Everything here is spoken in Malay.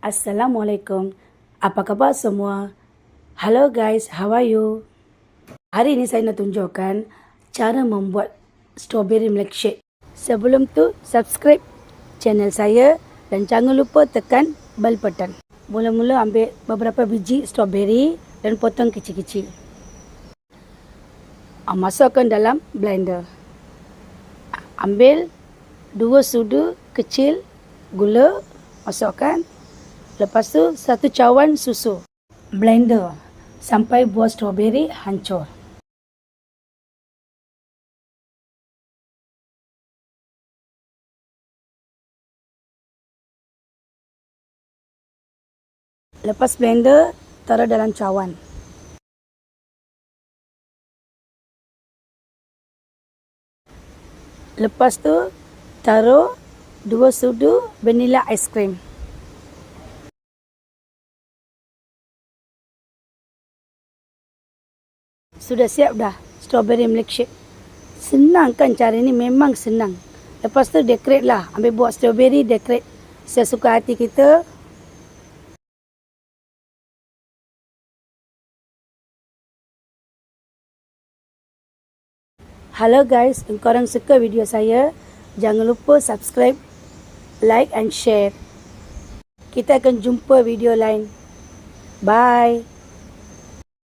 Assalamualaikum. Apa khabar semua? Hello guys, how are you? Hari ini saya nak tunjukkan cara membuat strawberry milkshake. Sebelum tu, subscribe channel saya dan jangan lupa tekan bell button. Mula-mula ambil beberapa biji strawberry dan potong kecil-kecil. Masukkan dalam blender. Ambil 2 sudu kecil gula, masukkan. Lepas tu 1 cawan susu. Blender sampai buah strawberry hancur. Lepas blender, taruh dalam cawan. Lepas tu taruh 2 sudu vanilla ice cream. Sudah siap dah strawberry milkshake. Senang kan cara ni, memang senang. Lepas tu decorate lah. Ambil buah strawberry, decorate sesuka hati kita. Hello guys, korang suka video saya? Jangan lupa subscribe, like and share. Kita akan jumpa video lain. Bye.